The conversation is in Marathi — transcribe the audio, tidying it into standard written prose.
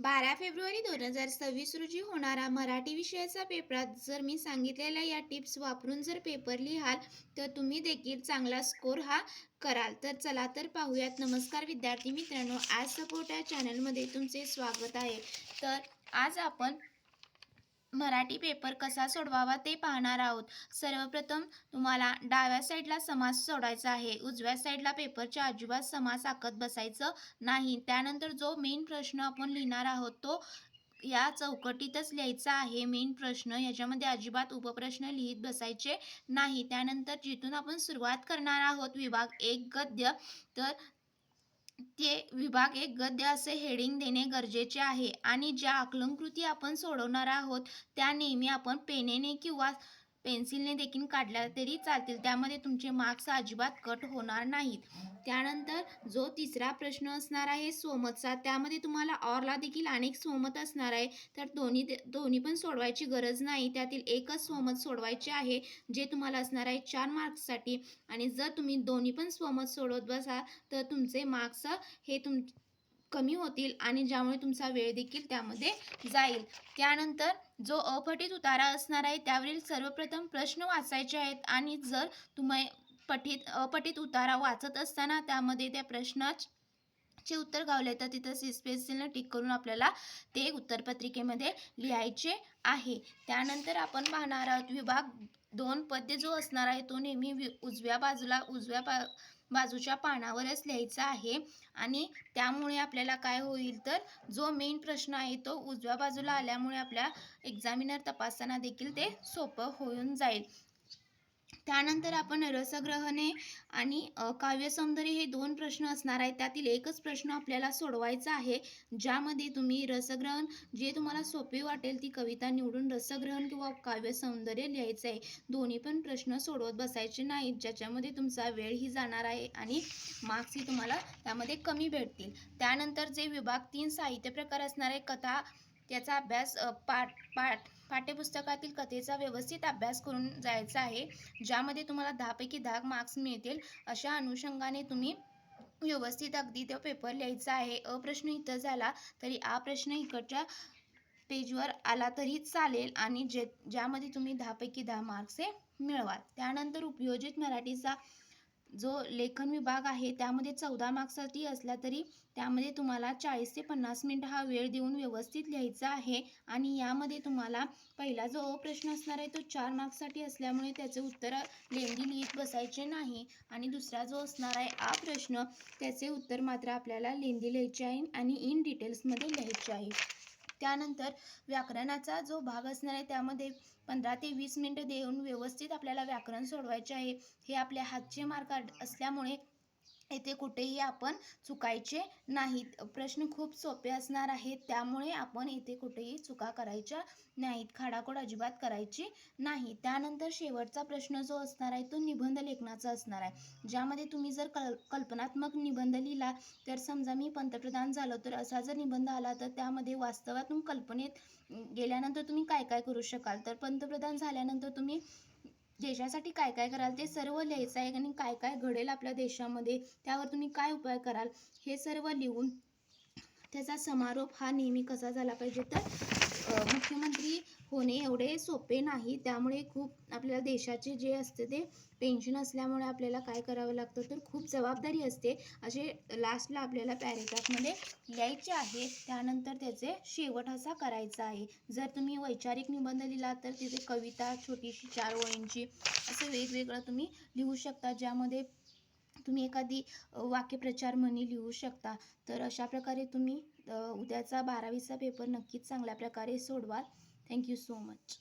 12 फेब्रुवारी 2026 रोजी होणारा मराठी विषयाचा पेपरात जर मी सांगितलेल्या या टिप्स वापरून जर पेपर लिहाल तर तुम्ही देखील चांगला स्कोर हा कराल. तर चला तर पाहूयात. नमस्कार विद्यार्थी मित्रांनो, आज सपोर्ट या चॅनलमध्ये तुमचे स्वागत आहे. तर आज आपण मराठी पेपर कसा सोडवावा ते पाहणार आहोत. सर्वप्रथम तुम्हाला डाव्या साईडला समास सोडायचा आहे. उजव्या साईडला पेपरच्या अजिबात समास आखत बसायचं नाही. त्यानंतर जो मेन प्रश्न आपण लिहिणार आहोत तो या चौकटीतच लिहायचा आहे. मेन प्रश्न याच्यामध्ये अजिबात उपप्रश्न लिहित बसायचे नाही. त्यानंतर जिथून आपण सुरुवात करणार आहोत विभाग 1 गद्य, तर ते विभाग 1 गद्य असे हेडिंग देणे गरजेचे आहे. आणि ज्या आकलनकृती आपण सोडवणार आहोत त्या नेहमी आपण पेनेने किंवा पेन्सिलने देखील काढल्या तरी चालतील. त्यामध्ये तुमचे मार्क्स अजिबात कट होणार नाहीत. त्यानंतर जो तिसरा प्रश्न असणार आहे स्वमतचा, त्यामध्ये तुम्हाला ऑरला देखील अनेक स्वमत असणार आहे. तर दोन्ही पण सोडवायची गरज नाही. त्यातील एकच स्वमत सोडवायचे आहे जे तुम्हाला असणार आहे 4 मार्क्ससाठी. आणि जर तुम्ही दोन्ही पण स्वमत सोडवत बसाल तर तुमचे मार्क्स हे कमी होतील आणि ज्यामुळे तुमचा वेळ देखील त्यामध्ये जाईल. त्यानंतर जो अपठित उतारा असणार आहे त्यावरील सर्वप्रथम प्रश्न वाचायचे आहेत. आणि जर तुम्ही अपठित उतारा वाचत असताना त्यामध्ये त्या प्रश्नाचे उत्तर गावले तर तिथं स्पेसने टिक करून आपल्याला ते उत्तरपत्रिकेमध्ये लिहायचे आहे. त्यानंतर आपण पाहणार आहोत विभाग 2 पद्य जो असणार आहे तो नेहमी उजव्या बाजूच्या पानावरच लिहायचा आहे. आणि त्यामुळे आपल्याला काय होईल तर जो मेन प्रश्न आहे तो उजव्या बाजूला आल्यामुळे आपल्या एक्झामिनर तपासताना देखील ते सोपं होऊन जाईल. त्यानंतर आपण रसग्रहणे आणि काव्यसौंदर्य हे 2 प्रश्न असणार आहेत. त्यातील एकच प्रश्न आपल्याला सोडवायचा आहे ज्यामध्ये तुम्ही रसग्रहण जे तुम्हाला सोपे वाटेल ती कविता निवडून रसग्रहण किंवा काव्यसौंदर्य लिहायचं आहे. दोन्ही पण प्रश्न सोडवत बसायचे नाहीत ज्याच्यामध्ये तुमचा वेळही जाणार आहे आणि मार्क्सही तुम्हाला त्यामध्ये कमी भेटतील. त्यानंतर जे विभाग 3 साहित्य प्रकार असणार आहे कथा, त्याचा अभ्यास पाठ्यपुस्तकातील कथेचा व्यवस्थित अभ्यास करून जायचा आहे ज्यामध्ये तुम्हाला 10 पैकी 10 मार्क्स मिळतील. अशा अनुषंगाने तुम्ही व्यवस्थित अगदी तो पेपर लिहायचा आहे. अप्रश्न इथं झाला तरी आ प्रश्न इकडच्या पेजवर आला तरी चालेल आणि ज्यामध्ये तुम्ही 10 पैकी 10 मार्क्स हे मिळवाल. त्यानंतर उपयोजित मराठीचा जो लेखन विभाग आहे त्यामध्ये 14 मार्क्ससाठी असला तरी त्यामध्ये तुम्हाला 40 ते 50 मिनिट हा वेळ देऊन व्यवस्थित लिहायचा आहे. आणि यामध्ये तुम्हाला पहिला जो प्रश्न असणार आहे तो 4 मार्क्ससाठी असल्यामुळे त्याचे उत्तर लेंदी लिहित बसायचे नाही. आणि दुसरा जो असणार आहे आ प्रश्न त्याचे उत्तर मात्र आपल्याला लेंदी लिहायचे आहे आणि इन डिटेल्समध्ये लिहायचे आहे. त्यानंतर व्याकरणाचा जो भाग असणार आहे त्यामध्ये 15 ते 20 मिनिटं देऊन व्यवस्थित आपल्याला व्याकरण सोडवायचे आहे. हे आपल्या हातचे मार्क असल्यामुळे येथे कुठेही आपण चुकायचे नाहीत. प्रश्न खूप सोपे असणार आहेत त्यामुळे आपण येथे कुठेही चुका करायच्या नाहीत. खाडाखोड अजिबात करायची नाही. त्यानंतर शेवटचा प्रश्न जो असणार आहे तो निबंध लेखनाचा असणार आहे ज्यामध्ये तुम्ही जर कल्पनात्मक निबंध लिहिला तर समजा मी पंतप्रधान झालो तर असा जर निबंध आला तर त्यामध्ये वास्तवातून कल्पनेत गेल्यानंतर तुम्ही काय काय करू शकाल, तर पंतप्रधान झाल्यानंतर तुम्ही देशासाठी काय काय कराल ते सर्व लिहायचं आहे. आणि काय काय घडेल आपल्या देशामध्ये त्यावर तुम्ही काय उपाय कराल हे सर्व लिहून त्याचा समारोप हा नेहमी कसा झाला पाहिजे तर मुख्यमंत्री होणे एवढे सोपे नाही. त्यामुळे खूप आपल्याला देशाचे जे असते ते टेन्शन असल्यामुळे आपल्याला काय करावं लागतं तर खूप जबाबदारी असते असे लास्टला आपल्याला पॅरेग्राफमध्ये लिहायचे आहे. त्यानंतर त्याचे शेवट असा करायचा आहे. जर तुम्ही वैचारिक निबंध लिहिला तर तिथे कविता छोटीशी 4 ओळींची असं वेगवेगळं तुम्ही लिहू शकता ज्यामध्ये तुम्ही एखादी वाक्यप्रचार म्हणी लिहू शकता. तर अशा प्रकारे तुम्ही उद्याचा 12वीचा पेपर नक्कीच चांगल्या प्रकारे सोडवाल. Thank you so much.